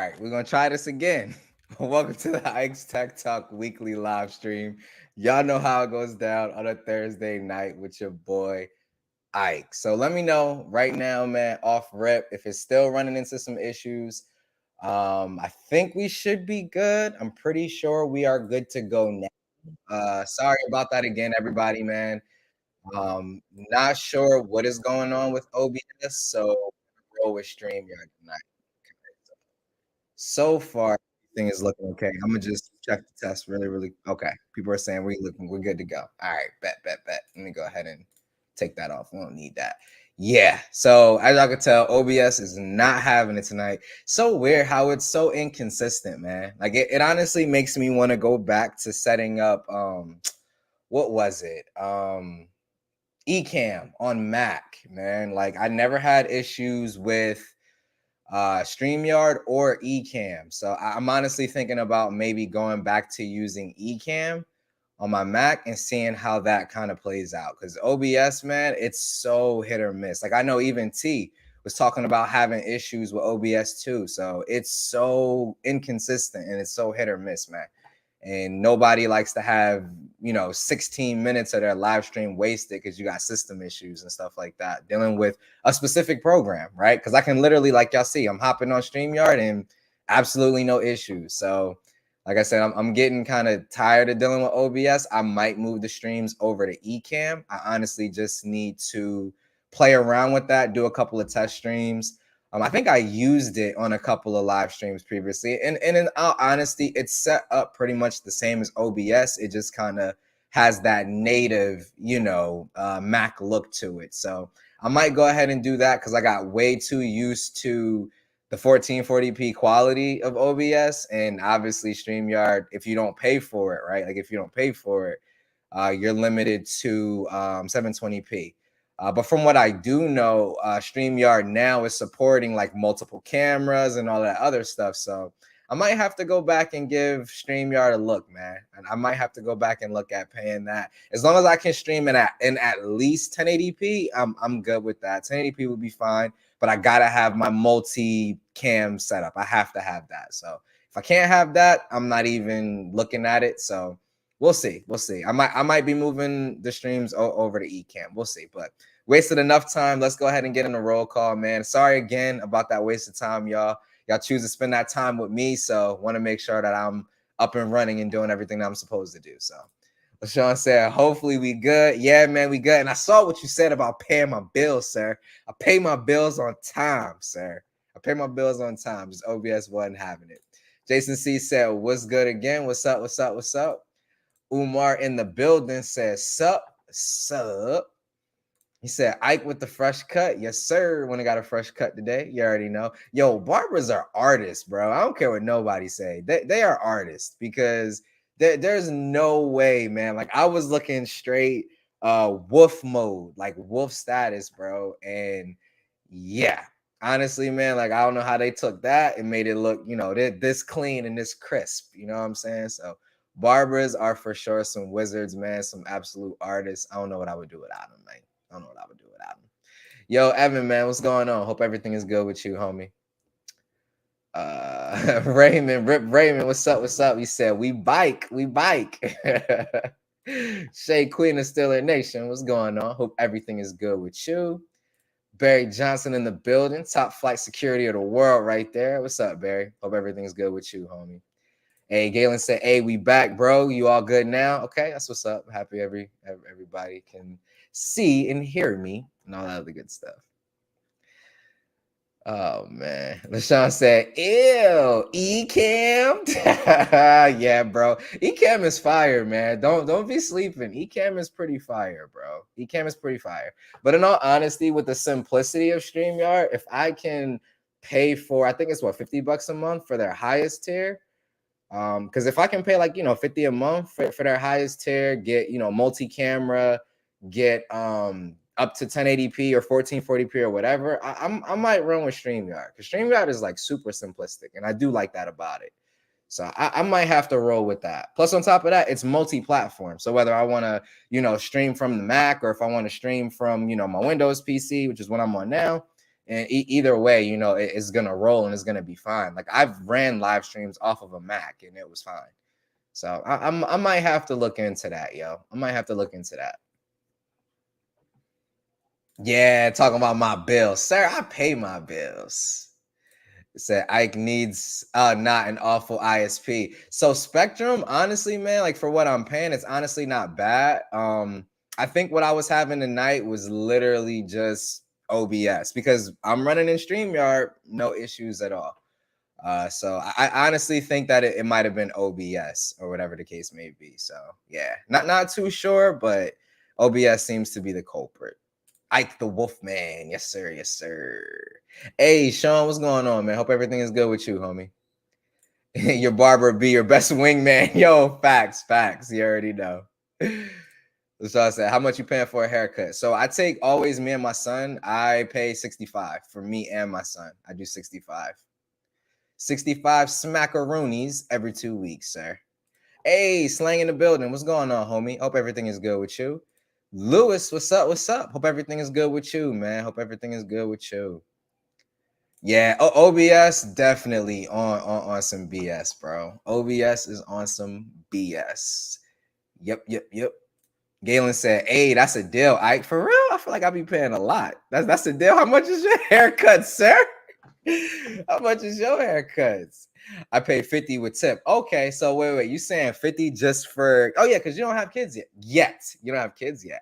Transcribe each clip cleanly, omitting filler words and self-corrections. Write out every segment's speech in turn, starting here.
right, we're gonna try this again. Welcome to the Ike's Tech Talk weekly live stream. Y'all know how it goes down on a Thursday night with your boy Ike. So let me know right now, man, off rip, if it's still running into some issues. I think we should be good. I'm pretty sure we are good to go now. Sorry about that again, everybody, man. Not sure what is going on with OBS, so roll with StreamYard tonight. So far, everything is looking okay. I'm gonna just check the test really. Okay, people are saying we're good to go. All right, bet. Let me go ahead and take that off. We don't need that. Yeah. So as y'all can tell, OBS is not having it tonight. So weird how it's so inconsistent, man. Like it honestly makes me want to go back to setting up what was it? Ecamm on Mac, man. Like I never had issues with StreamYard or Ecamm. So I'm honestly thinking about maybe going back to using Ecamm on my Mac and seeing how that kind of plays out. Because OBS, man, it's so hit or miss. Like I know even T was talking about having issues with OBS too. So it's so inconsistent and it's so hit or miss, man. And nobody likes to have 16 minutes of their live stream wasted because you got system issues and stuff like that dealing with a specific program, right? Because I can literally, like y'all see, I'm hopping on StreamYard and absolutely no issues. So like I said, I'm getting kind of tired of dealing with OBS. I might move the streams over to Ecamm. I honestly just need to play around with that, do a couple of test streams. I think I used it on a couple of live streams previously. And in all honesty, it's set up pretty much the same as OBS. It just kind of has that native, Mac look to it. So I might go ahead and do that because I got way too used to the 1440p quality of OBS. And obviously StreamYard, if you don't pay for it, right? Like if you don't pay for it, you're limited to 720p. But from what I do know, StreamYard now is supporting like multiple cameras and all that other stuff. So I might have to go back and give StreamYard a look, man. And I might have to go back and look at paying that. As long as I can stream it in at least 1080p, I'm good with that. 1080p would be fine, but I gotta have my multi-cam setup. I have to have that. So if I can't have that, I'm not even looking at it. So we'll see. I might be moving the streams over to Ecamm. We'll see, but wasted enough time. Let's go ahead and get in a roll call, man. Sorry again about that wasted time, y'all. Y'all choose to spend that time with me, so want to make sure that I'm up and running and doing everything that I'm supposed to do. So LaShawn said, hopefully we good. Yeah, man, we good. And I saw what you said about paying my bills, sir. I pay my bills on time, sir. I pay my bills on time. Just OBS wasn't having it. Jason C said, what's good again? What's up? Umar in the building says, sup. He said, Ike with the fresh cut. Yes, sir. When I got a fresh cut today, you already know. Yo, barbers are artists, bro. I don't care what nobody say. They are artists because there's no way, man. Like I was looking straight wolf mode, like wolf status, bro. And yeah, honestly, man, like I don't know how they took that and made it look, this clean and this crisp. You know what I'm saying? So barbers are for sure some wizards, man. Some absolute artists. I don't know what I would do without them, man. I don't know what I would do without him. Yo, Evan, man, what's going on? Hope everything is good with you, homie. Raymond, what's up? He said, we bike. Shay Queen of Steeler Nation, what's going on? Hope everything is good with you. Barry Johnson in the building, top flight security of the world right there. What's up, Barry? Hope everything's good with you, homie. Hey, Galen said, hey, we back, bro. You all good now? Okay, that's what's up. Happy everybody can see and hear me and all that other good stuff. Oh man, LaShawn said, "Ew, Ecamm." Yeah, bro. Ecamm is fire, man. Don't be sleeping. Ecamm is pretty fire, bro. Ecamm is pretty fire. But in all honesty, with the simplicity of StreamYard, if I can pay for, I think it's what $50 a month for their highest tier. Because if I can pay like $50 a month for their highest tier, get multi-camera, get up to 1080p or 1440p or whatever, I might run with StreamYard because StreamYard is like super simplistic, and I do like that about it. So I might have to roll with that. Plus, on top of that, it's multi-platform. So whether I want to stream from the Mac or if I want to stream from my Windows PC, which is what I'm on now, And either way, you know, it's gonna roll and it's gonna be fine. Like I've ran live streams off of a Mac and it was fine. So I might have to look into that, yo. I might have to look into that. Yeah, talking about my bills, sir. I pay my bills. It said Ike needs not an awful ISP. So Spectrum, honestly, man, like for what I'm paying, it's honestly not bad. I think what I was having tonight was literally just OBS because I'm running in StreamYard, no issues at all. So I honestly think that it might have been OBS or whatever the case may be. So yeah, not too sure, but OBS seems to be the culprit. Ike the Wolfman, yes sir, yes sir. Hey Sean, what's going on, man? Hope everything is good with you, homie. Your barber be your best wingman. Yo, facts. You already know. So I said, how much you paying for a haircut? So I take always me and my son. I pay 65 for me and my son. I do 65. 65 smackaroonies every 2 weeks, sir. Hey, slang in the building. What's going on, homie? Hope everything is good with you. Lewis, what's up? What's up? Hope everything is good with you, man. Hope everything is good with you. Yeah, OBS definitely on some BS, bro. OBS is on some BS. Yep. Galen said, "Hey, that's a deal, Ike. For real, I feel like I be paying a lot. That's a deal. How much is your haircut, sir? How much is your haircuts? I pay 50 with tip. Okay, so wait. You saying 50 just for? Oh yeah, because you don't have kids yet. You don't have kids yet.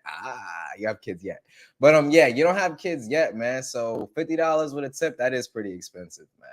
You have kids yet. But yeah, you don't have kids yet, man. So $50 with a tip, that is pretty expensive, man.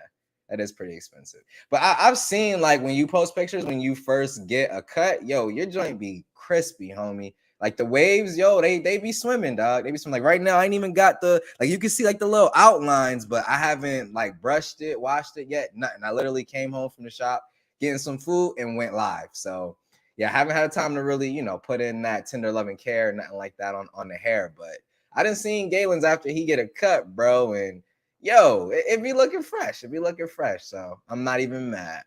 That is pretty expensive. But I've seen like when you post pictures when you first get a cut, yo, your joint be crispy, homie. Like the waves, yo, they be swimming, dog. They be swimming. Like right now, I ain't even got the like you can see like the little outlines, but I haven't like brushed it, washed it yet. Nothing. I literally came home from the shop, getting some food, and went live. So yeah, I haven't had time to really, you know, put in that tender loving care, nothing like that on the hair. But I done seen Galen's after he get a cut, bro, and yo, it be looking fresh. It be looking fresh. So I'm not even mad.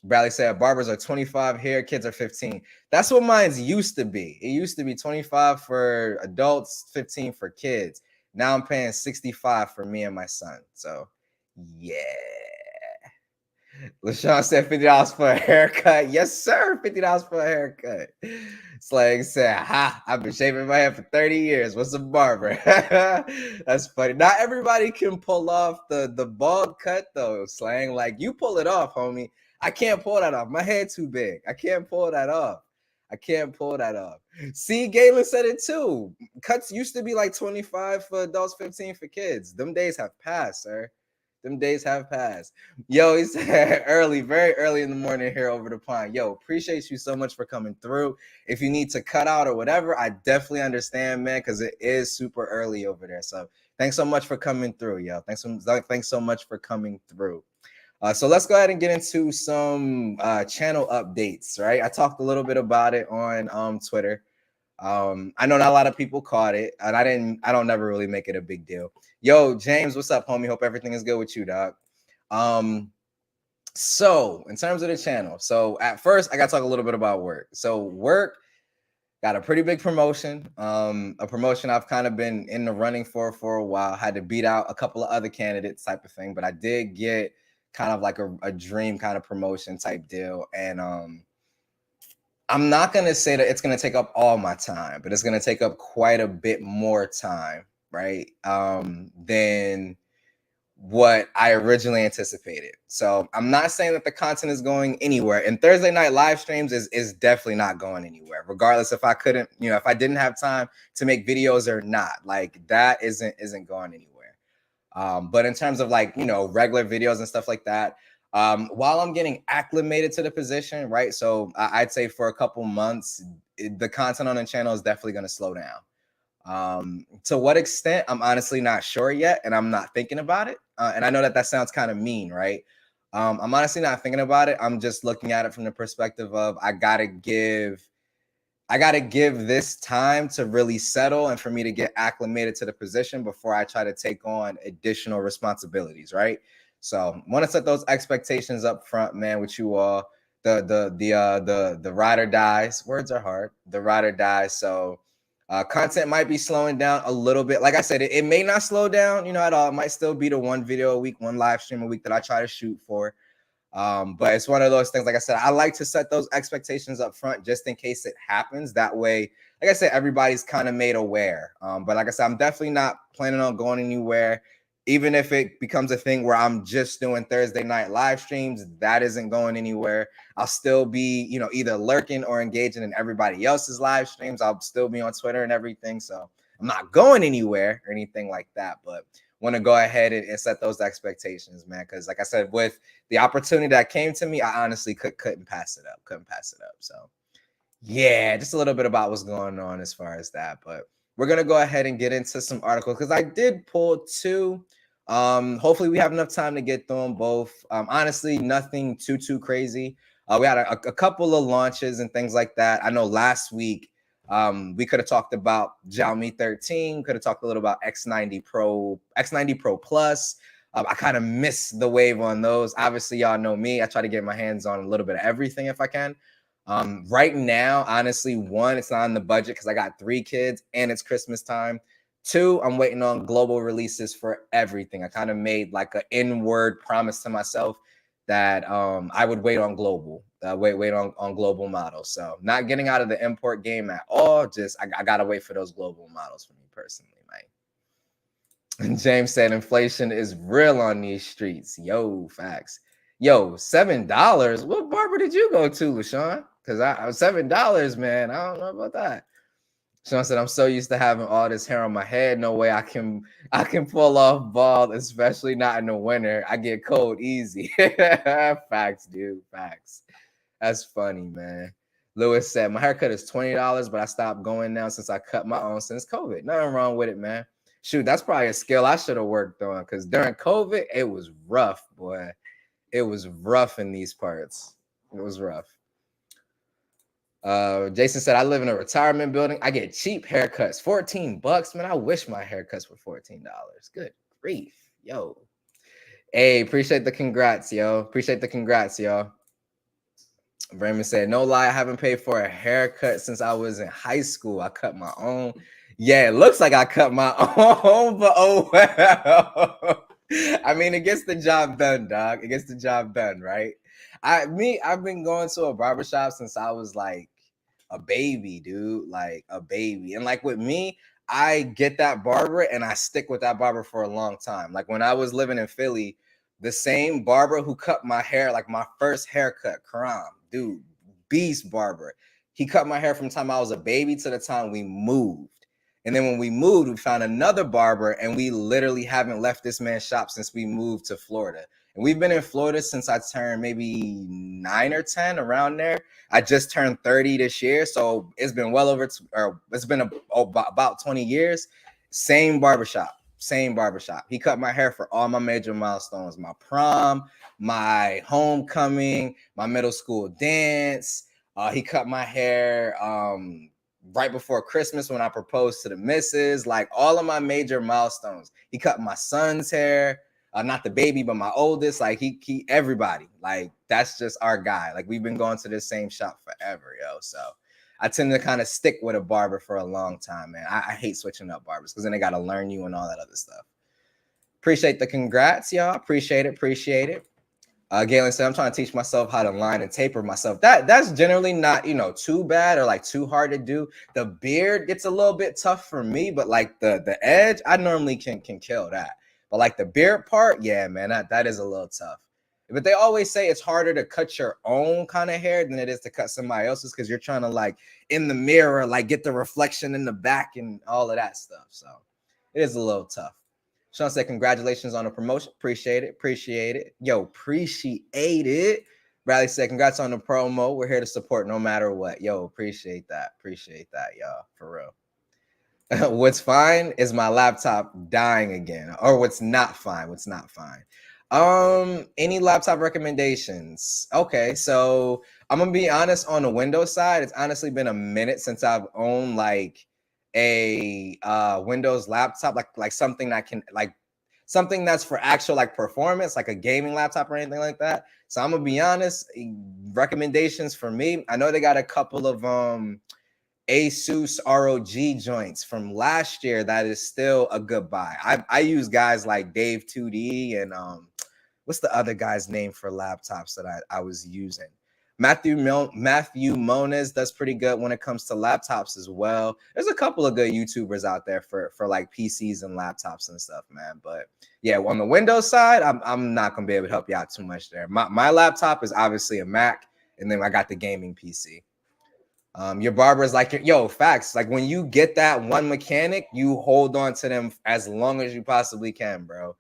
Bradley said barbers are 25 here, kids are 15. That's what mine's used to be. It used to be 25 for adults, 15 for kids. Now I'm paying 65 for me and my son. So yeah. LaShawn said $50 for a haircut. Yes, sir. $50 for a haircut. Slang said, ha, I've been shaving my head for 30 years. What's a barber? That's funny. Not everybody can pull off the bald cut, though, Slang. Like, you pull it off, homie. I can't pull that off. My head too big. I can't pull that off. See, Galen said it too. Cuts used to be like 25 for adults, 15 for kids. Them days have passed, sir. Them days have passed. Yo, he said early, very early in the morning here over the pond. Yo, appreciate you so much for coming through. If you need to cut out or whatever, I definitely understand, man, because it is super early over there. So thanks so much for coming through, yo. Thanks so much for coming through. So let's go ahead and get into some channel updates, right? I talked a little bit about it on Twitter. I know not a lot of people caught it, and I don't never really make it a big deal. Yo, James, what's up, homie? Hope everything is good with you, dog. So in terms of the channel, so at first I gotta talk a little bit about work. So work got a pretty big promotion, a promotion I've kind of been in the running for a while. Had to beat out a couple of other candidates type of thing, but I did get kind of like a dream kind of promotion type deal. And I'm not going to say that it's going to take up all my time, but it's going to take up quite a bit more time, right? Than what I originally anticipated. So I'm not saying that the content is going anywhere. And Thursday night live streams is definitely not going anywhere, regardless if I couldn't, you know, if I didn't have time to make videos or not. Like that isn't going anywhere. But in terms of like, you know, regular videos and stuff like that, while I'm getting acclimated to the position, right? So I'd say for a couple months, the content on the channel is definitely going to slow down. To what extent, I'm honestly not sure yet, and I'm not thinking about it. And I know that sounds kind of mean, right? I'm honestly not thinking about it. I'm just looking at it from the perspective of I gotta give this time to really settle and for me to get acclimated to the position before I try to take on additional responsibilities, right? So want to set those expectations up front, man, with you all. The ride or dies. Words are hard. The ride or dies. So Content might be slowing down a little bit. Like I said, it may not slow down, at all. It might still be the one video a week, one live stream a week that I try to shoot for. But it's one of those things, like I said, I like to set those expectations up front just in case it happens. That way, like I said, everybody's kind of made aware. But like I said, I'm definitely not planning on going anywhere. Even if it becomes a thing where I'm just doing Thursday night live streams, that isn't going anywhere. I'll still be, either lurking or engaging in everybody else's live streams. I'll still be on Twitter and everything. So I'm not going anywhere or anything like that. But want to go ahead and set those expectations, man. Because like I said, with the opportunity that came to me, I honestly couldn't pass it up. So yeah, just a little bit about what's going on as far as that. But we're going to go ahead and get into some articles because I did pull two. Hopefully we have enough time to get through them both. Honestly, nothing too crazy. We had a couple of launches and things like that. I know last week we could have talked about Xiaomi 13, could have talked a little about X90 Pro Plus. I kind of missed the wave on those. Obviously, y'all know me. I try to get my hands on a little bit of everything if I can. Right now, honestly, one, it's not on the budget because I got 3 kids and it's Christmas time. 2, I'm waiting on global releases for everything. I kind of made like an inward promise to myself that I would wait on global, wait on global models. So not getting out of the import game at all. Just I gotta wait for those global models for me personally, man. And James said inflation is real on these streets. Yo, facts. Yo, $7. What barber did you go to, LaShawn? Because I $7, man. I don't know about that. Sean said, I'm so used to having all this hair on my head. No way I can pull off bald, especially not in the winter. I get cold easy. Facts, dude. Facts. That's funny, man. Lewis said, my haircut is $20, but I stopped going now since I cut my own since COVID. Nothing wrong with it, man. Shoot, that's probably a skill I should have worked on because during COVID, it was rough, boy. It was rough in these parts. It was rough. Jason said, I live in a retirement building. I get cheap haircuts, $14, man. I wish my haircuts were $14. Good grief, yo. Hey, appreciate the congrats, yo. Appreciate the congrats, y'all. Raymond said, no lie, I haven't paid for a haircut since I was in high school. I cut my own. Yeah, it looks like I cut my own, but oh well. I mean, it gets the job done, dog. It gets the job done, right? I've been going to a barbershop since I was like a baby, dude, like a baby. And like with me, I get that barber and I stick with that barber for a long time. Like when I was living in Philly, the same barber who cut my hair, like my first haircut, Karam, dude, beast barber. He cut my hair from the time I was a baby to the time we moved. And then when we moved, we found another barber and we literally haven't left this man's shop since we moved to Florida. And we've been in Florida since I turned maybe 9 or 10, around there. I just turned 30 this year. So it's been well over, it's been about 20 years. Same barbershop. He cut my hair for all my major milestones, my prom, my homecoming, my middle school dance. He cut my hair right before Christmas when I proposed to the missus, like all of my major milestones. He cut my son's hair. Not the baby, but my oldest. Like he everybody. Like that's just our guy. Like we've been going to this same shop forever, yo. So I tend to kind of stick with a barber for a long time, man. I hate switching up barbers because then they got to learn you and all that other stuff. Appreciate the congrats, y'all. Appreciate it. Galen said, I'm trying to teach myself how to line and taper myself. That's generally not, too bad or like too hard to do. The beard gets a little bit tough for me, but like the edge, I normally can kill that. But like the beard part, yeah, man, that is a little tough. But they always say it's harder to cut your own kind of hair than it is to cut somebody else's because you're trying to like in the mirror, like get the reflection in the back and all of that stuff. So it is a little tough. Sean said, congratulations on the promotion. Appreciate it. Yo, appreciate it. Bradley said, congrats on the promo. We're here to support no matter what. Yo, appreciate that, y'all, for real. What's fine is my laptop dying again, or what's not fine. Any laptop recommendations? Okay, so I'm gonna be honest, on the Windows side, it's honestly been a minute since I've owned like a Windows laptop, like something that can like something that's for actual like performance, like a gaming laptop or anything like that. So I'm gonna be honest, recommendations for me, I know they got a couple of Asus ROG joints from last year, that is still a good buy. I use guys like Dave 2D and what's the other guy's name for laptops that I was using? Matthew Moniz does pretty good when it comes to laptops as well. There's a couple of good YouTubers out there for like PCs and laptops and stuff, man. But yeah, on the Windows side, I'm not gonna be able to help you out too much there. My laptop is obviously a Mac, and then I got the gaming PC. Your barber is like, yo, facts. Like when you get that one mechanic, you hold on to them as long as you possibly can, bro.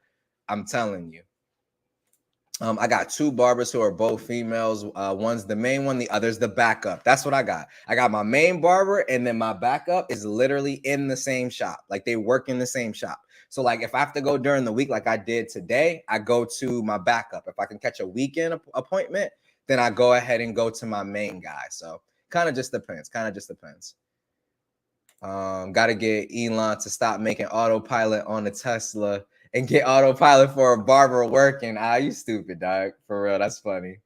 I'm telling you. I got two barbers who are both females. One's the main one, the other's the backup. That's what I got. I got my main barber, and then my backup is literally in the same shop. Like they work in the same shop. So like if I have to go during the week, like I did today, I go to my backup. If I can catch a weekend appointment, then I go ahead and go to my main guy. So kind of just depends. Got to get Elon to stop making autopilot on the Tesla and get autopilot for a barber working. You stupid, dog. For real, that's funny.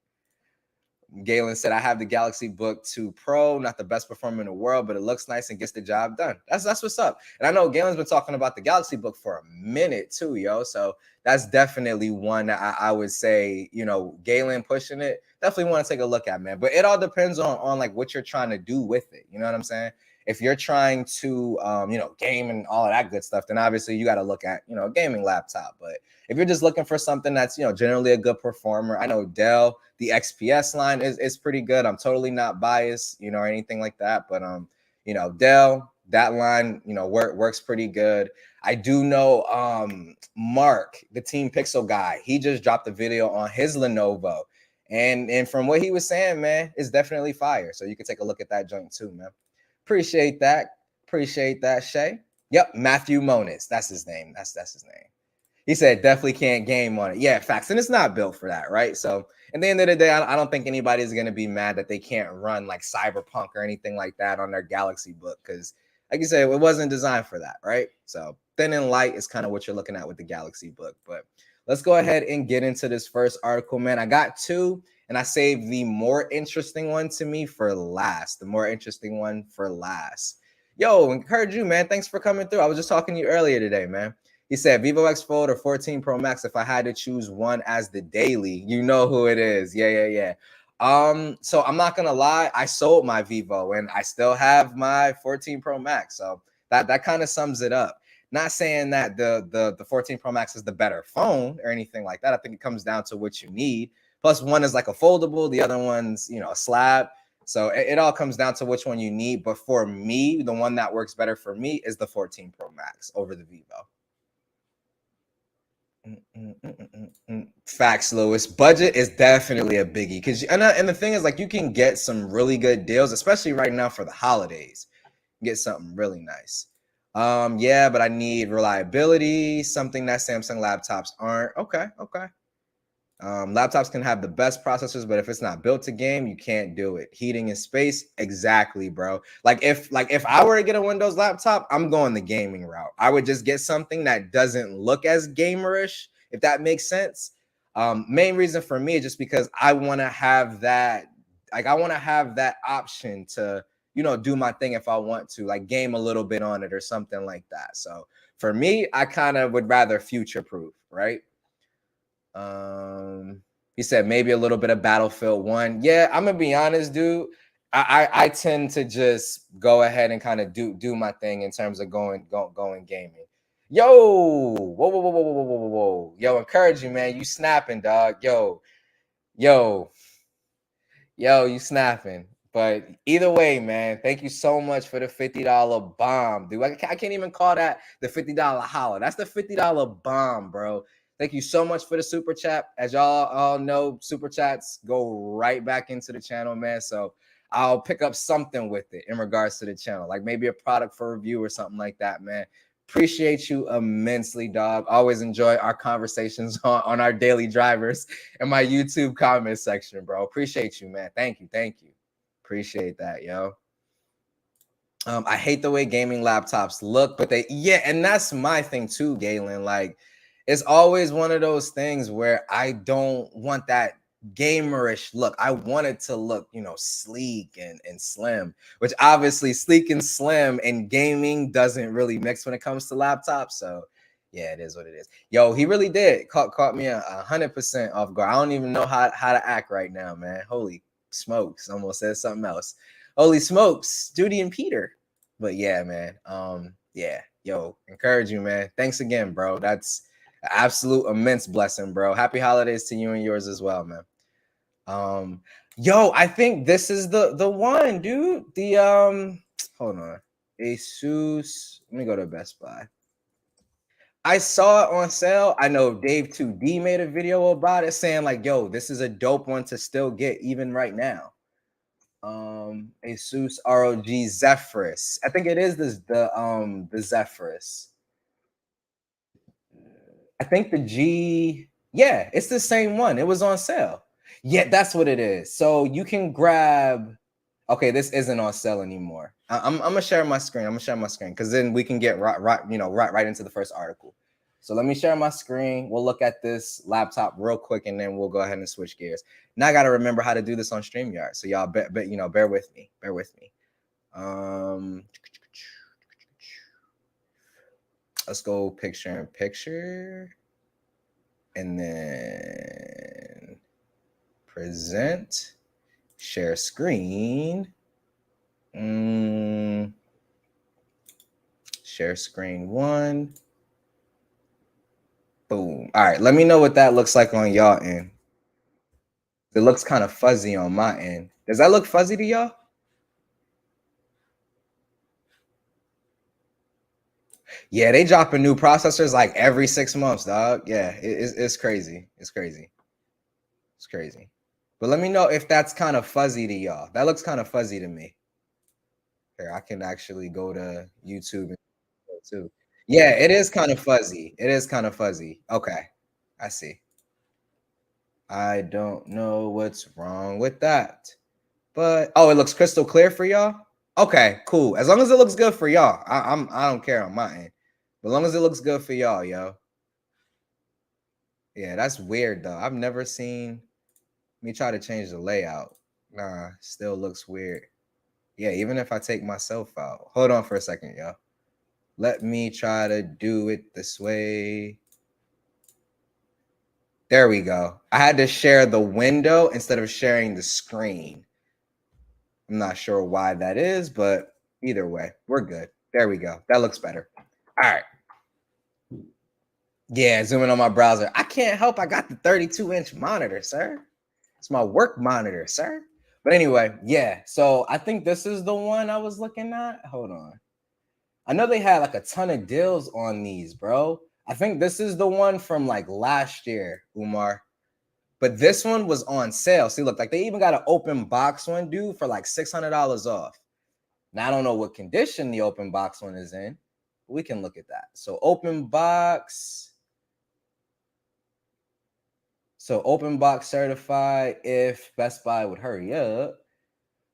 Galen said, I have the Galaxy Book 2 Pro, not the best performer in the world, but it looks nice and gets the job done. That's what's up. And I know Galen's been talking about the Galaxy Book for a minute too, yo. So that's definitely one that I would say, you know, Galen pushing it, definitely want to take a look at, man. But it all depends on like what you're trying to do with it. You know what I'm saying? If you're trying to, you know, game and all of that good stuff, then obviously you got to look at, you know, a gaming laptop. But if you're just looking for something that's, you know, generally a good performer, I know Dell, the XPS line is pretty good. I'm totally not biased, you know, or anything like that. But, you know, Dell, that line, you know, works pretty good. I do know Mark, the Team Pixel guy, he just dropped a video on his Lenovo. And from what he was saying, man, it's definitely fire. So you can take a look at that joint too, man. Appreciate that, Shay. Yep, Matthew Moniz. That's his name. That's his name. He said definitely can't game on it. Yeah, facts. And it's not built for that, right? So at the end of the day, I don't think anybody's going to be mad that they can't run like Cyberpunk or anything like that on their Galaxy Book because, like you said, it wasn't designed for that, right? So thin and light is kind of what you're looking at with the Galaxy Book. But let's go ahead and get into this first article, man. I got two, and I saved the more interesting one to me for last. Yo, encourage you, man. Thanks for coming through. I was just talking to you earlier today, man. He said, Vivo X Fold or 14 Pro Max, if I had to choose one as the daily, you know who it is. Yeah. So I'm not going to lie. I sold my Vivo and I still have my 14 Pro Max. So that kind of sums it up. Not saying that the 14 Pro Max is the better phone or anything like that. I think it comes down to what you need. Plus one is like a foldable. The other one's, you know, a slab. So it all comes down to which one you need. But for me, the one that works better for me is the 14 Pro Max over the Vivo. Facts, Lewis. Budget is definitely a biggie because and the thing is, like, you can get some really good deals, especially right now for the holidays. Get something really nice. Yeah, but I need reliability, something that Samsung laptops aren't. Okay. Laptops can have the best processors, but if it's not built to game, you can't do it. Heating and space, exactly, bro. Like if I were to get a Windows laptop, I'm going the gaming route. I would just get something that doesn't look as gamerish, if that makes sense. Main reason for me is just because I want to have that, like, I want to have that option to, you know, do my thing if I want to, like game a little bit on it or something like that. So for me, I kind of would rather future-proof, right? He said maybe a little bit of Battlefield 1. Yeah, I'm gonna be honest, dude. I tend to just go ahead and kind of do my thing in terms of going gaming. Yo, whoa. Yo, encourage you, man. You snapping, dog. Yo, you snapping. But either way, man, thank you so much for the $50 bomb, dude. I can't even call that the $50 holla. That's the $50 bomb, bro. Thank you so much for the super chat. As y'all all know, super chats go right back into the channel, man. So I'll pick up something with it in regards to the channel, like maybe a product for review or something like that, man. Appreciate you immensely, dog. Always enjoy our conversations on our daily drivers in my YouTube comment section, bro. Appreciate you, man. Thank you. Appreciate that, yo. I hate the way gaming laptops look, but and that's my thing too, Galen. Like, it's always one of those things where I don't want that gamerish look. I wanted to look, you know, sleek and slim, which obviously sleek and slim and gaming doesn't really mix when it comes to laptops. So yeah, it is what it is. Yo, he really did caught me 100% off guard. I don't even know how to act right now, man. Holy smokes! Almost said something else. Holy smokes, Judy and Peter. But yeah, man. Yeah, yo, encourage you, man. Thanks again, bro. That's an absolute immense blessing, bro. Happy holidays to you and yours as well, man. Yo, I think this is the one, dude. The hold on. Asus. Let me go to Best Buy. I saw it on sale. I know Dave 2D made a video about it saying like, yo, this is a dope one to still get even right now. Asus ROG Zephyrus. I think it is the Zephyrus. I think the G, yeah, it's the same one. It was on sale. Yeah, that's what it is. So you can grab. Okay, this isn't on sale anymore. I'm gonna share my screen. I'm gonna share my screen because then we can get right into the first article. So let me share my screen. We'll look at this laptop real quick, and then we'll go ahead and switch gears. Now I got to remember how to do this on StreamYard. So y'all, bear with me. Bear with me. Let's go picture in picture, and then present, share screen. Share screen 1. Boom. All right, let me know what that looks like on y'all end. It looks kind of fuzzy on my end. Does that look fuzzy to y'all? Yeah, they dropping new processors like every 6 months, dog. Yeah, it's crazy. It's crazy. It's crazy. But let me know if that's kind of fuzzy to y'all. That looks kind of fuzzy to me. Here, I can actually go to YouTube and too. Yeah, it is kind of fuzzy. It is kind of fuzzy. Okay, I see. I don't know what's wrong with that. But oh, it looks crystal clear for y'all. Okay, cool. As long as it looks good for y'all, I don't care on my end. But as long as it looks good for y'all, yo. Yeah, that's weird though. I've never seen me try to change the layout. Nah, still looks weird. Yeah, even if I take myself out. Hold on for a second, y'all. Let me try to do it this way. There we go. I had to share the window instead of sharing the screen. I'm not sure why that is, but either way, we're good. There we go. That looks better. All right. Yeah, zooming on my browser. I can't help. I got the 32-inch monitor, sir. It's my work monitor, sir. But anyway, yeah. So I think this is the one I was looking at. Hold on. I know they had like a ton of deals on these, bro. I think this is the one from like last year, Umar. But this one was on sale. See, look, like they even got an open box one, dude, for like $600 off. Now I don't know what condition the open box one is in. But we can look at that. So open box. So open box certified if Best Buy would hurry up.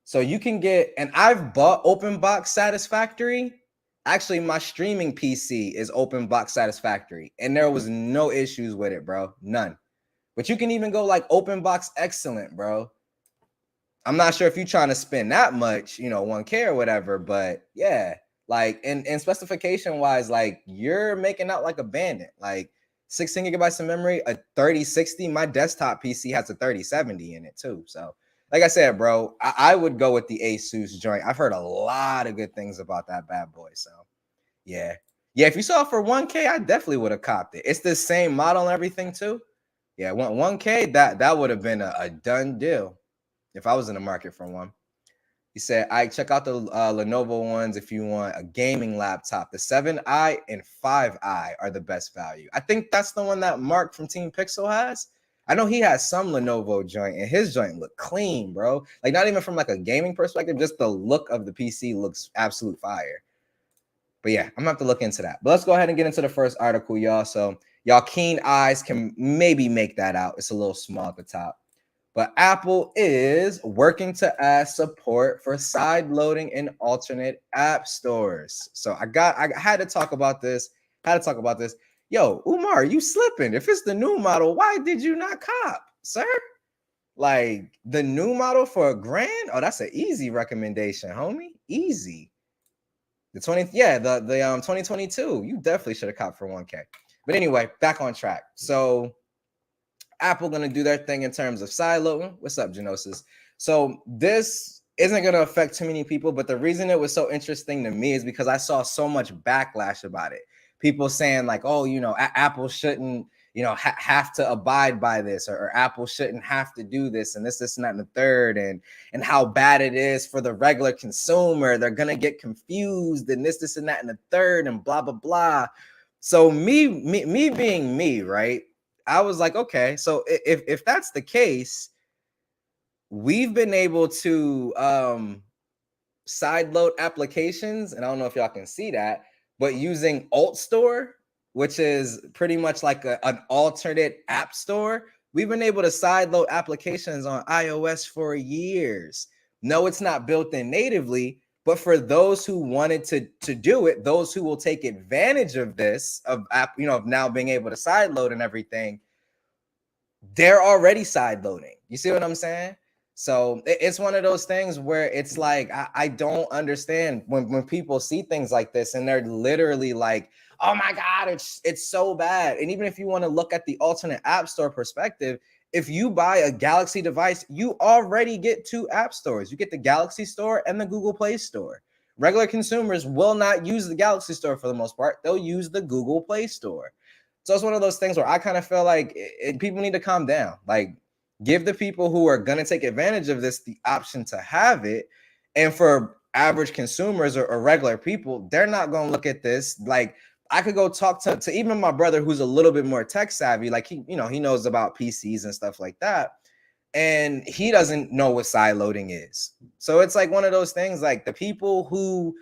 So you can get, and I've bought open box satisfactory. Actually, my streaming PC is open box satisfactory, and there was no issues with it, bro. None. But you can even go like open box excellent, bro. I'm not sure if you're trying to spend that much, 1K or whatever, but yeah, like in specification wise, like you're making out like a bandit. Like 16 gigabytes of memory, a 3060. My desktop PC has a 3070 in it too. So, like I said, bro, I would go with the Asus joint. I've heard a lot of good things about that bad boy. So, yeah. Yeah, if you saw it for 1K, I definitely would have copped it. It's the same model and everything too. Yeah, 1K, that would have been a done deal if I was in the market for one. He said, I check out the Lenovo ones if you want a gaming laptop. The 7i and 5i are the best value. I think that's the one that Mark from Team Pixel has. I know he has some Lenovo joint, and his joint look clean, bro. Like not even from like a gaming perspective, just the look of the PC looks absolute fire. But yeah, I'm gonna have to look into that. But let's go ahead and get into the first article, y'all. So y'all keen eyes can maybe make that out. It's a little small at the top. But Apple is working to add support for side loading in alternate app stores. So I had to talk about this. Yo, Umar, you slipping. If it's the new model, why did you not cop, sir? Like the new model for $1,000. Oh, that's an easy recommendation, homie. Easy. The 20th, yeah, the 2022. You definitely should have copped for 1K. But anyway, back on track. So Apple gonna do their thing in terms of sideloading. What's up, Genosis? So this isn't gonna affect too many people, but the reason it was so interesting to me is because I saw so much backlash about it. People saying like, "Oh, Apple shouldn't, have to abide by this, or Apple shouldn't have to do this, and this, and that, and the third, and how bad it is for the regular consumer. They're gonna get confused, and this, and that, and the third, and blah blah blah." So me being me, right? I was like, okay, so if that's the case, we've been able to sideload applications, and I don't know if y'all can see that, but using Alt Store, which is pretty much like an alternate app store, we've been able to sideload applications on iOS for years. No, it's not built in natively, but for those who wanted to do it, those who will take advantage of this, of now being able to sideload and everything, they're already side loading. You see what I'm saying? So it's one of those things where it's like, I don't understand when people see things like this and they're literally like, oh my God, it's so bad. And even if you want to look at the alternate app store perspective, if you buy a Galaxy device, you already get two app stores. You get the Galaxy Store and the Google Play Store. Regular consumers will not use the Galaxy Store for the most part. They'll use the Google Play Store. So it's one of those things where I kind of feel like people need to calm down. Like, give the people who are going to take advantage of this the option to have it. And for average consumers or regular people, they're not going to look at this. Like, I could go talk to even my brother who's a little bit more tech savvy. Like, he knows about PCs and stuff like that. And he doesn't know what side loading is. So it's like one of those things, like the people who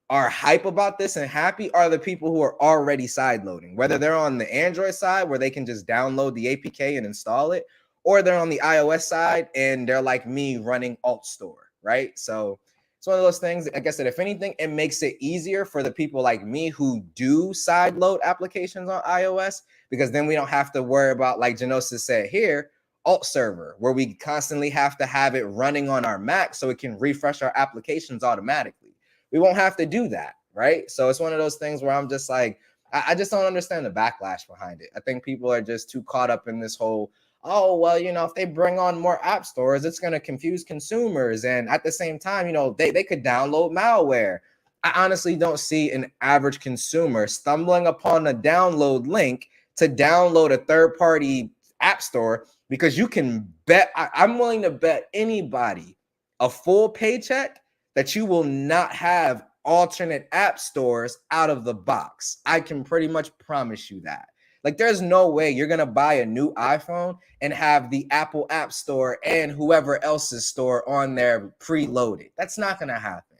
are hype about this and happy are the people who are already side loading, whether they're on the Android side where they can just download the APK and install it, or they're on the iOS side and they're like me running Alt Store, right? So it's one of those things. Like I said, if anything, it makes it easier for the people like me who do side load applications on iOS, because then we don't have to worry about, like Genosis said here, Alt Server, where we constantly have to have it running on our Mac so it can refresh our applications automatically. We won't have to do that, right? So it's one of those things where I'm just like, I just don't understand the backlash behind it. I think people are just too caught up in this whole, oh, well, if they bring on more app stores, it's going to confuse consumers. And at the same time, they could download malware. I honestly don't see an average consumer stumbling upon a download link to download a third-party app store, because you can bet, I'm willing to bet anybody a full paycheck that you will not have alternate app stores out of the box. I can pretty much promise you that. Like, there's no way you're going to buy a new iPhone and have the Apple App Store and whoever else's store on there preloaded. That's not going to happen.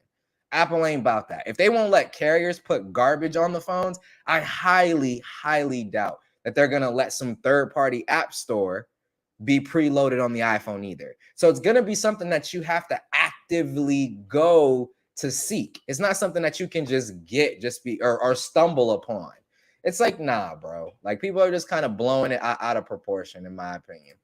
Apple ain't about that. If they won't let carriers put garbage on the phones, I highly, highly doubt that they're going to let some third-party app store be preloaded on the iPhone either. So it's going to be something that you have to actively go to seek. It's not something that you can just get, or stumble upon. It's like, nah, bro. Like, people are just kind of blowing it out of proportion, in my opinion.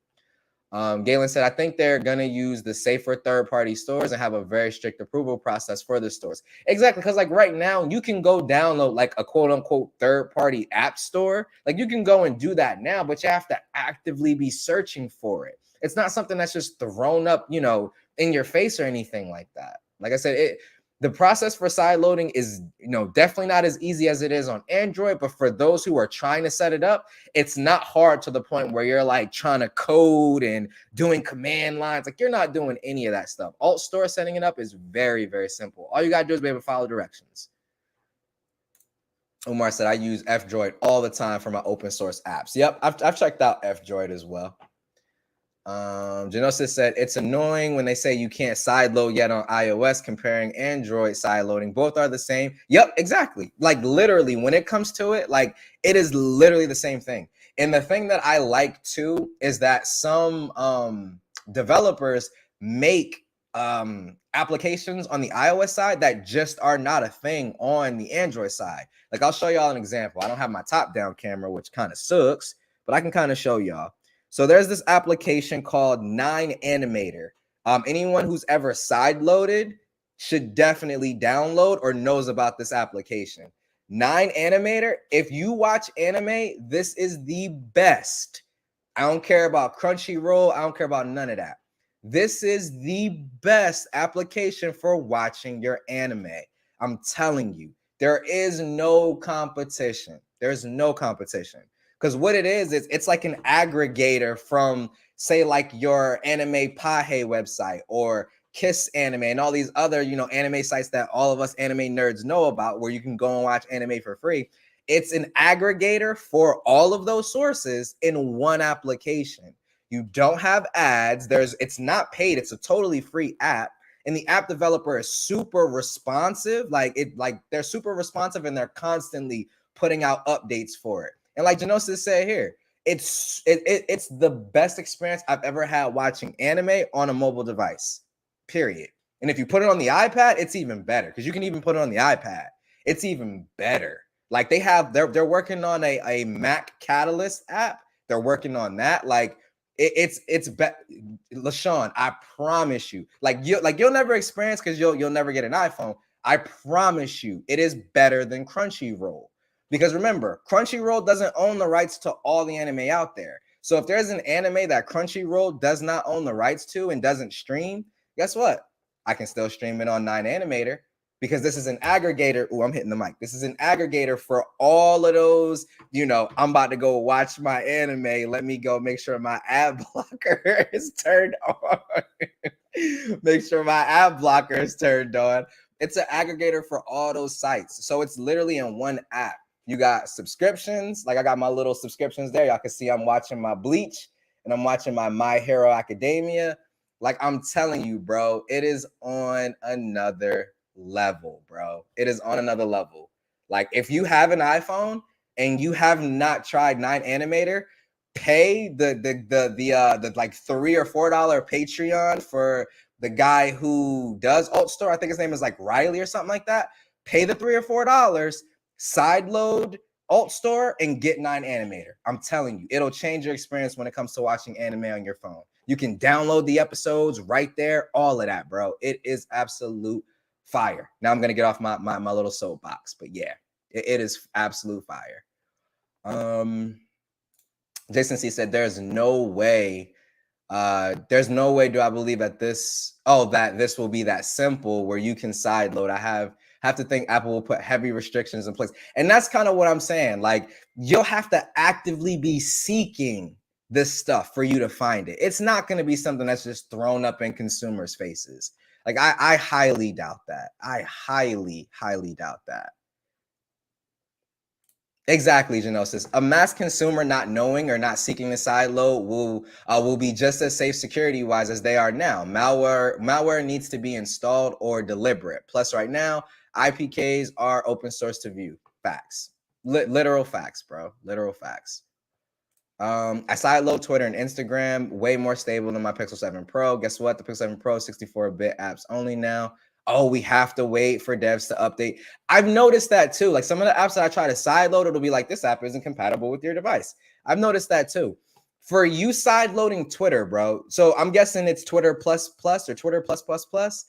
Galen said, I think they're going to use the safer third-party stores and have a very strict approval process for the stores. Exactly, because like right now, you can go download like a quote-unquote third-party app store. Like, you can go and do that now, but you have to actively be searching for it. It's not something that's just thrown up, in your face or anything like that. Like I said, the process for side loading is, definitely not as easy as it is on Android, but for those who are trying to set it up, it's not hard to the point where you're like trying to code and doing command lines. Like, you're not doing any of that stuff. Alt Store setting it up is very, very simple. All you got to do is be able to follow directions. Umar said, I use F-Droid all the time for my open source apps. Yep, I've checked out F-Droid as well. Genosis said, it's annoying when they say you can't sideload yet on iOS, comparing Android sideloading. Both are the same. Yep, exactly. Like, literally, when it comes to it, like, it is literally the same thing. And the thing that I like too is that some developers make applications on the iOS side that just are not a thing on the Android side. Like, I'll show y'all an example. I don't have my top-down camera, which kind of sucks, but I can kind of show y'all. So there's this application called 9Animator. Anyone who's ever sideloaded should definitely download or knows about this application. 9Animator, if you watch anime, this is the best. I don't care about Crunchyroll. I don't care about none of that. This is the best application for watching your anime. I'm telling you, there is no competition. There's no competition. Because what it is it's like an aggregator from, say, like your Anime Pahe website or Kiss Anime and all these other, anime sites that all of us anime nerds know about, where you can go and watch anime for free. It's an aggregator for all of those sources in one application. You don't have ads. It's not paid. It's a totally free app. And the app developer is super responsive. Like they're super responsive and they're constantly putting out updates for it. And like Genosis said here, it's the best experience I've ever had watching anime on a mobile device, period. And if you put it on the iPad, it's even better, because you can even put it on the iPad. It's even better. Like they're working on a Mac Catalyst app. They're working on that. Like it's LaShawn, I promise you, you'll never experience, because you'll never get an iPhone. I promise you, it is better than Crunchyroll. Because remember, Crunchyroll doesn't own the rights to all the anime out there. So if there's an anime that Crunchyroll does not own the rights to and doesn't stream, guess what? I can still stream it on 9Animator, because this is an aggregator. Oh, I'm hitting the mic. This is an aggregator for all of those, I'm about to go watch my anime. Let me go make sure my ad blocker is turned on. Make sure my ad blocker is turned on. It's an aggregator for all those sites. So it's literally in one app. You got subscriptions. Like I got my little subscriptions there. Y'all can see I'm watching my Bleach and I'm watching My Hero Academia. Like I'm telling you, bro, it is on another level, bro. It is on another level. Like if you have an iPhone and you have not tried 9Animator, pay the like $3 or $4 Patreon for the guy who does Alt Store. I think his name is like Riley or something like that. Pay the $3 or $4, sideload Alt Store, and get 9Animator. I'm telling you, it'll change your experience when it comes to watching anime on your phone. You can download the episodes right there, all of that, bro. It is absolute fire. Now I'm gonna get off my little soapbox, but yeah, it is absolute fire. Jason C said there's no way do I believe that this will be that simple where you can sideload. I have to think Apple will put heavy restrictions in place. And that's kind of what I'm saying. Like you'll have to actively be seeking this stuff for you to find it. It's not going to be something that's just thrown up in consumers' faces. Like I highly doubt that. I highly doubt that. Exactly, Genosis. A mass consumer not knowing or not seeking the sideload will be just as safe security-wise as they are now. Malware needs to be installed or deliberate. Plus, right now, IPKs are open source to view. Facts. Literal facts, bro. Literal facts. I sideload Twitter and Instagram, way more stable than my Pixel 7 Pro. Guess what? The Pixel 7 Pro 64-bit apps only now. Oh, we have to wait for devs to update. I've noticed that too. Like some of the apps that I try to sideload, it'll be like, this app isn't compatible with your device. I've noticed that too. For you sideloading Twitter, bro. So I'm guessing it's Twitter plus or Twitter plus.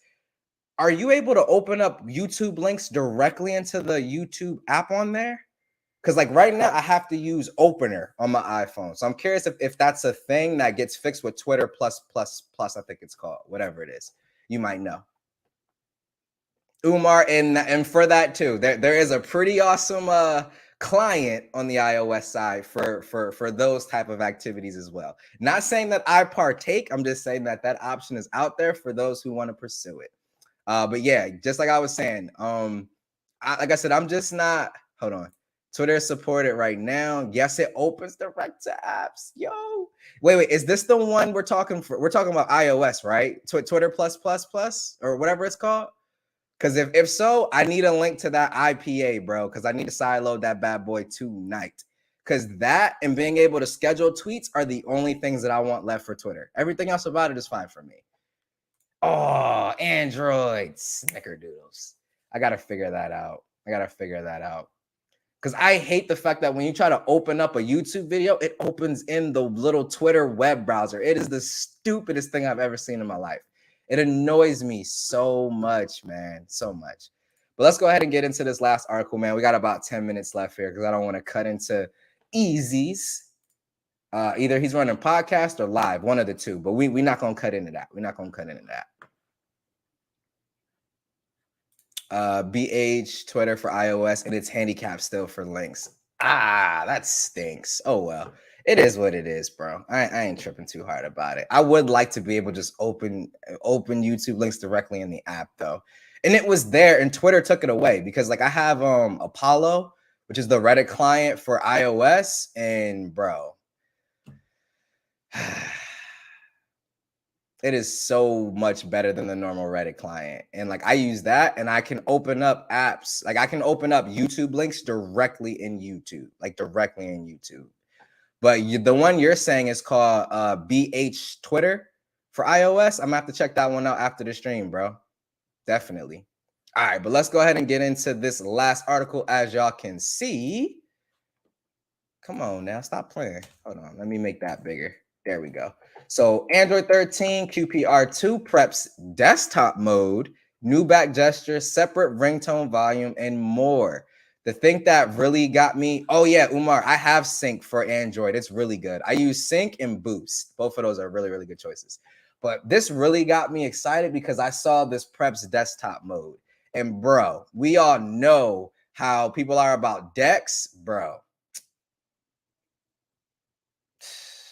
Are you able to open up YouTube links directly into the YouTube app on there? Because like right now, I have to use Opener on my iPhone. So I'm curious if that's a thing that gets fixed with Twitter plus, I think it's called, whatever it is. You might know. Umar, and for that too, there is a pretty awesome client on the iOS side for those type of activities as well. Not saying that I partake, I'm just saying that option is out there for those who want to pursue it. But yeah, just like I was saying, like I said, I'm just not, hold on. Twitter is supported right now. Yes, it opens direct to apps. Yo, wait, is this the one we're talking about iOS, right? Twitter plus or whatever it's called. Because if so, I need a link to that IPA, bro, because I need to sideload that bad boy tonight. Because that and being able to schedule tweets are the only things that I want left for Twitter. Everything else about it is fine for me. Oh, Android snickerdoodles. I got to figure that out. Because I hate the fact that when you try to open up a YouTube video, it opens in the little Twitter web browser. It is the stupidest thing I've ever seen in my life. It annoys me so much, man, so much. But let's go ahead and get into this last article, man. We got about 10 minutes left here because I don't want to cut into easies. Either he's running a podcast or live, one of the two. But we're not going to cut into that. We're not going to cut into that. BH Twitter for iOS, and it's handicapped still for links. That stinks. Oh well, it is what it is, bro. I ain't tripping too hard about it. I would like to be able to just open YouTube links directly in the app though, and it was there, and Twitter took it away because like I have Apollo, which is the Reddit client for iOS, and bro. It is so much better than the normal Reddit client. And like I use that and I can open up apps. Like I can open up YouTube links directly in YouTube, like directly in YouTube. But the one you're saying is called BH Twitter for iOS. I'm gonna have to check that one out after the stream, bro. Definitely. All right, but let's go ahead and get into this last article. As y'all can see, come on now, stop playing. Hold on, let me make that bigger. There we go. So Android 13 QPR2 preps desktop mode, new back gesture, separate ringtone volume, and more. The thing that really got me, oh yeah, Umar, I have Sync for Android. It's really good. I use Sync and Boost. Both of those are really, really good choices. But this really got me excited because I saw this preps desktop mode. And bro, we all know how people are about Dex, bro.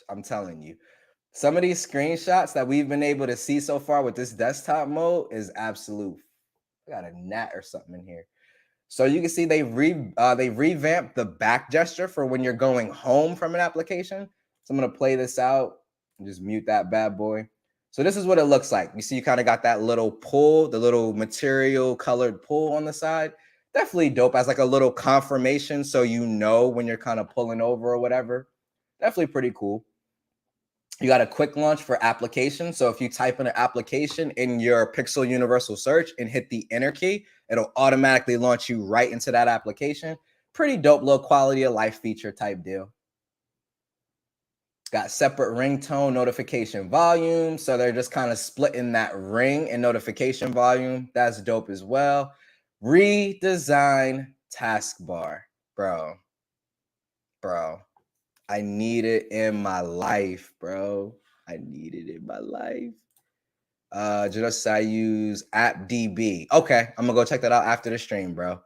I'm telling you, some of these screenshots that we've been able to see so far with this desktop mode is absolute. I got a gnat or something in here. So you can see they revamped the back gesture for when you're going home from an application. So I'm gonna play this out and just mute that bad boy. So this is what it looks like. You see, you kind of got that little pull, the little material colored pull on the side. Definitely dope as like a little confirmation, so you know when you're kind of pulling over or whatever. Definitely pretty cool. You got a quick launch for applications. So if you type in an application in your Pixel Universal Search and hit the enter key, it'll automatically launch you right into that application. Pretty dope, low quality of life feature type deal. Got separate ringtone notification volume. So they're just kind of splitting that ring and notification volume. That's dope as well. Redesign taskbar, bro. I need it in my life, bro. I need it in my life. Just I use AppDB. Okay, I'm gonna go check that out after the stream, bro.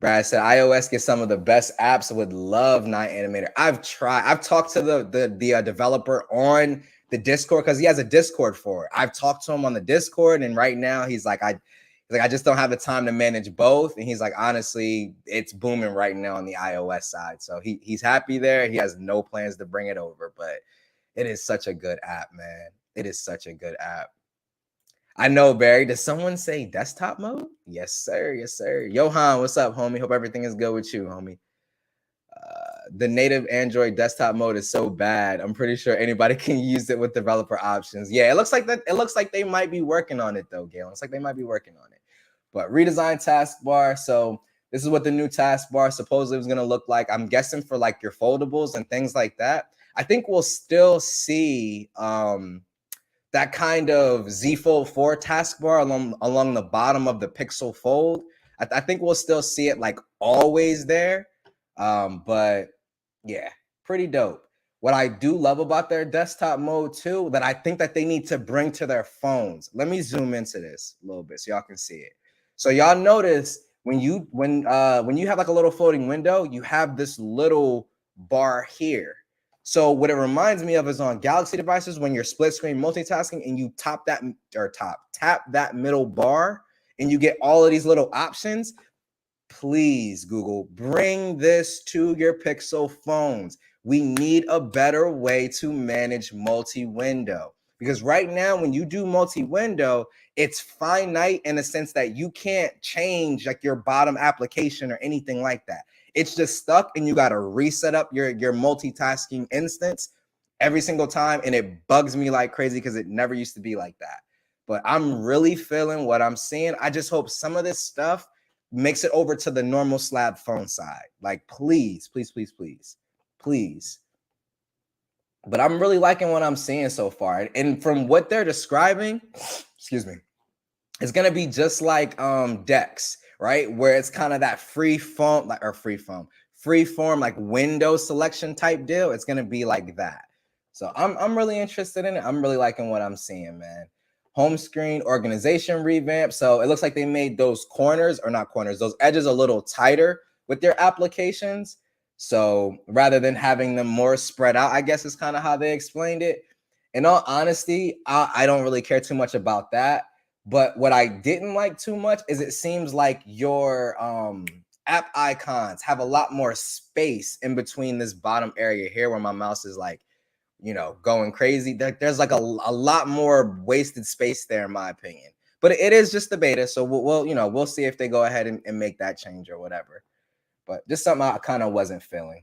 Brad said iOS gets some of the best apps. Would love Night Animator. I've talked to the developer on the Discord because he has a Discord for it. I've talked to him on the Discord, and right now he's like, I just don't have the time to manage both. And he's like, honestly, it's booming right now on the iOS side. So he's happy there. He has no plans to bring it over, but it is such a good app, man. It is such a good app. I know, Barry. Does someone say desktop mode? Yes, sir. Yes, sir. Johan, what's up, homie? Hope everything is good with you, homie. The native Android desktop mode is so bad. I'm pretty sure anybody can use it with developer options. Yeah, it looks like that. It looks like they might be working on it though, Gail. It's like they might be working on it. But redesign taskbar. So this is what the new taskbar supposedly was going to look like. I'm guessing for like your foldables and things like that. I think we'll still see that kind of Z Fold 4 taskbar along the bottom of the Pixel Fold. I think we'll still see it like always there. But yeah, pretty dope. What I do love about their desktop mode too, that I think that they need to bring to their phones. Let me zoom into this a little bit so y'all can see it. So y'all notice when you have like a little floating window, you have this little bar here. So what it reminds me of is on Galaxy devices when you're split screen multitasking and you tap that middle bar and you get all of these little options. Please, Google, bring this to your Pixel phones. We need a better way to manage multi-window. Because right now, when you do multi-window, it's finite in the sense that you can't change like your bottom application or anything like that. It's just stuck and you got to reset up your multitasking instance every single time. And it bugs me like crazy because it never used to be like that. But I'm really feeling what I'm seeing. I just hope some of this stuff mix it over to the normal slab phone side. Like, please, please, please, please, please. But I'm really liking what I'm seeing so far. And from what they're describing, excuse me, it's gonna be just like Dex, right? Where it's kind of that free form, like window selection type deal. It's gonna be like that. So I'm really interested in it. I'm really liking what I'm seeing, man. Home screen organization revamp. So it looks like they made those corners, or not corners, those edges a little tighter with their applications. So rather than having them more spread out, I guess is kind of how they explained it. In all honesty, I don't really care too much about that. But what I didn't like too much is it seems like your app icons have a lot more space in between this bottom area here where my mouse is like, going crazy. There's like a lot more wasted space there, in my opinion. But it is just the beta, so we'll see if they go ahead and make that change or whatever. But just something I kind of wasn't feeling.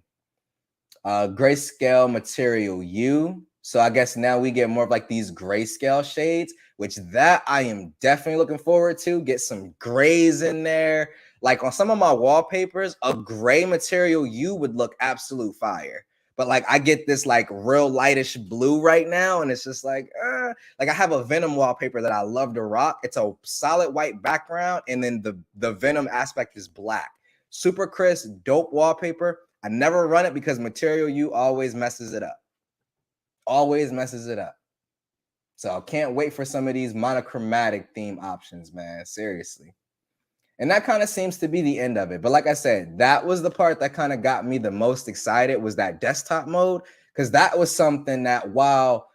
Grayscale material U. So I guess now we get more of like these grayscale shades, which that I am definitely looking forward to. Get some grays in there. Like on some of my wallpapers, a gray material U would look absolute fire. But like I get this like real lightish blue right now, and it's just like I have a Venom wallpaper that I love to rock. It's a solid white background, and then the Venom aspect is black. Super crisp, dope wallpaper. I never run it because material U always messes it up. Always messes it up. So I can't wait for some of these monochromatic theme options, man. Seriously. And that kind of seems to be the end of it. But like I said, that was the part that kind of got me the most excited, was that desktop mode. Because that was something that, while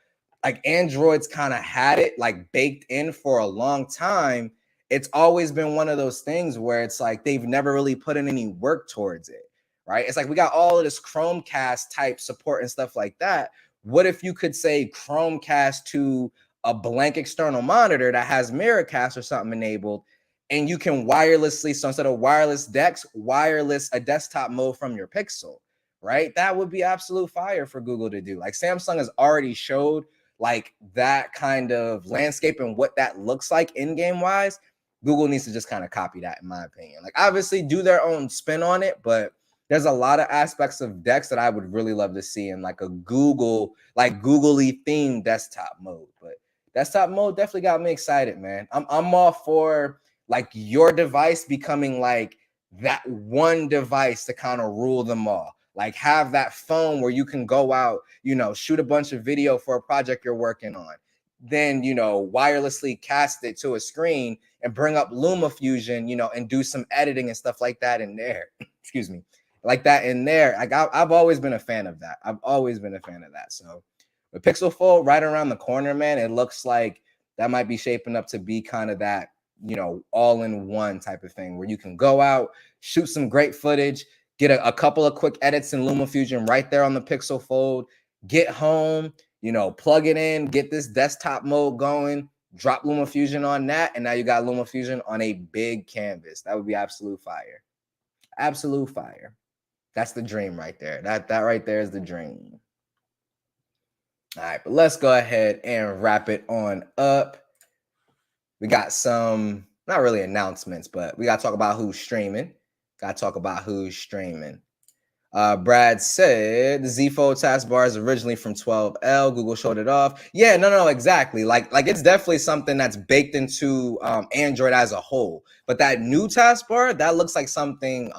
like Android's kind of had it like baked in for a long time, it's always been one of those things where it's like they've never really put in any work towards it, right? It's like we got all of this Chromecast type support and stuff like that. What if you could say Chromecast to a blank external monitor that has Miracast or something enabled, and you can wirelessly, so instead of wireless Dex, wireless a desktop mode from your Pixel, right? That would be absolute fire for Google to do. Like Samsung has already showed like that kind of landscape and what that looks like in-game wise. Google needs to just kind of copy that, in my opinion. Like obviously do their own spin on it, but there's a lot of aspects of Dex that I would really love to see in like a Google, like Googly themed desktop mode. But desktop mode definitely got me excited, man. I'm all for like your device becoming like that one device to kind of rule them all. Like have that phone where you can go out, shoot a bunch of video for a project you're working on. Then, wirelessly cast it to a screen and bring up LumaFusion, and do some editing and stuff like that in there. Excuse me. Like that in there. Like I've always been a fan of that. I've always been a fan of that. So the Pixel Fold right around the corner, man, it looks like that might be shaping up to be kind of that, all-in-one type of thing where you can go out, shoot some great footage, get a couple of quick edits in LumaFusion right there on the Pixel Fold, get home, plug it in, get this desktop mode going, drop LumaFusion on that, and now you got LumaFusion on a big canvas. That would be absolute fire. Absolute fire. That's the dream right there. That right there is the dream. All right, but let's go ahead and wrap it on up. We got some, not really announcements, but we got to talk about who's streaming. Brad said the Z Fold taskbar is originally from 12L. Google showed it off. Yeah, no, exactly. Like it's definitely something that's baked into Android as a whole. But that new taskbar, that looks like something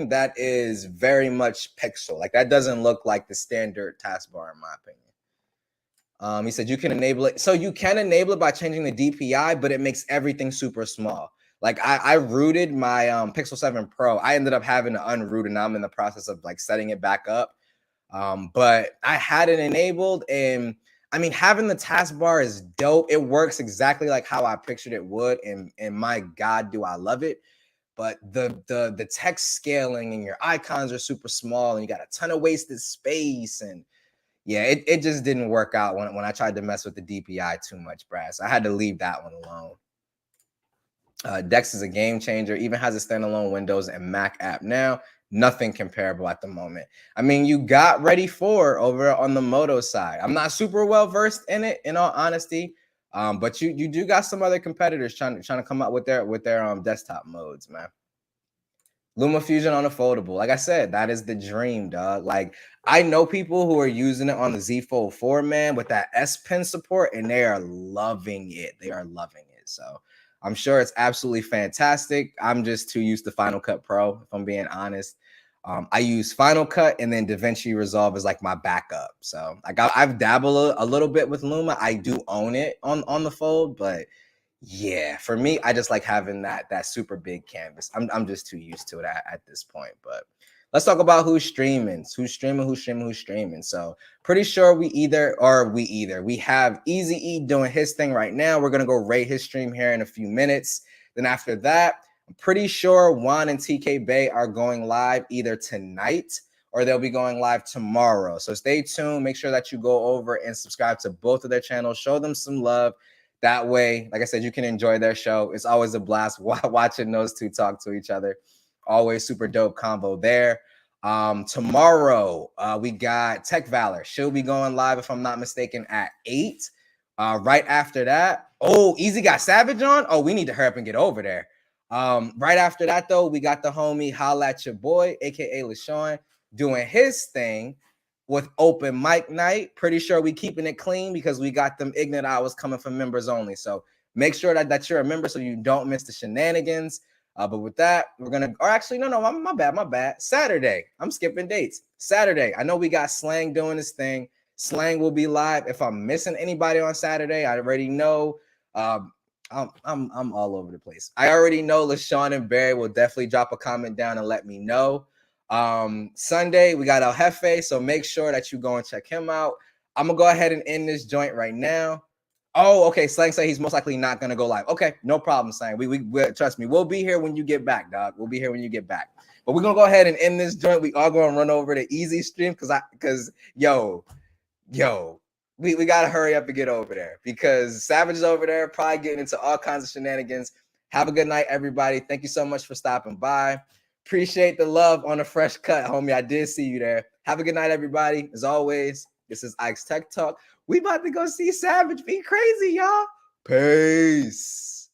that is very much Pixel. Like that doesn't look like the standard taskbar, in my opinion. He said you can enable it. So you can enable it by changing the DPI, but it makes everything super small. Like I rooted my Pixel 7 Pro. I ended up having to unroot, and I'm in the process of like setting it back up. But I had it enabled, and I mean, having the taskbar is dope. It works exactly like how I pictured it would, and my God, do I love it. But the text scaling and your icons are super small, and you got a ton of wasted space, and yeah, it just didn't work out when I tried to mess with the DPI too much, Brad. So I had to leave that one alone. Dex is a game changer, even has a standalone Windows and Mac app now. Nothing comparable at the moment. I mean, you got Ready 4 over on the Moto side. I'm not super well versed in it, in all honesty. But you do got some other competitors trying to come out with their desktop modes, man. LumaFusion on a foldable. Like I said, that is the dream, dog. Like I know people who are using it on the Z Fold 4, man, with that S Pen support, and they are loving it. They are loving it. So I'm sure it's absolutely fantastic. I'm just too used to Final Cut Pro, if I'm being honest. I use Final Cut, and then DaVinci Resolve is like my backup. So like I've dabbled a little bit with Luma. I do own it on the Fold, but yeah, for me, I just like having that super big canvas. I'm just too used to it at this point. But let's talk about who's streaming. Who's streaming. So pretty sure we have Easy E doing his thing right now. We're gonna go rate his stream here in a few minutes. Then after that, I'm pretty sure Juan and TK Bay are going live either tonight or they'll be going live tomorrow. So stay tuned. Make sure that you go over and subscribe to both of their channels. Show them some love. That way, like I said, you can enjoy their show. It's always a blast watching those two talk to each other. Always super dope combo there. Tomorrow, we got Tech Valor. She'll be going live, if I'm not mistaken, at 8. Right after that, Easy got Savage on. Oh, we need to hurry up and get over there. Right after that, though, we got the homie Holla at Your Boy, aka LaShawn, doing his thing with open mic night. Pretty sure we keeping it clean because we got them ignorant hours coming from members only. So make sure that you're a member so you don't miss the shenanigans. But with that, we're gonna, or actually, no, my bad. Saturday, I'm skipping dates. Saturday, I know we got Slang doing his thing. Slang will be live. If I'm missing anybody on Saturday, I already know. I'm all over the place. I already know LaShawn and Barry will definitely drop a comment down and let me know. Sunday, we got El Jefe, so make sure that you go and check him out. I'm gonna go ahead and end this joint right now. Oh, okay. Slang say he's most likely not gonna go live. Okay, no problem, Slang. We trust me. We'll be here when you get back, dog. We'll be here when you get back. But we're gonna go ahead and end this joint. We are gonna run over to Easy Stream because yo, we gotta hurry up and get over there because Savage is over there, probably getting into all kinds of shenanigans. Have a good night, everybody. Thank you so much for stopping by. Appreciate the love on a fresh cut, homie. I did see you there. Have a good night, everybody. As always, this is Ike's Tech Talk. We about to go see Savage be crazy, y'all. Peace.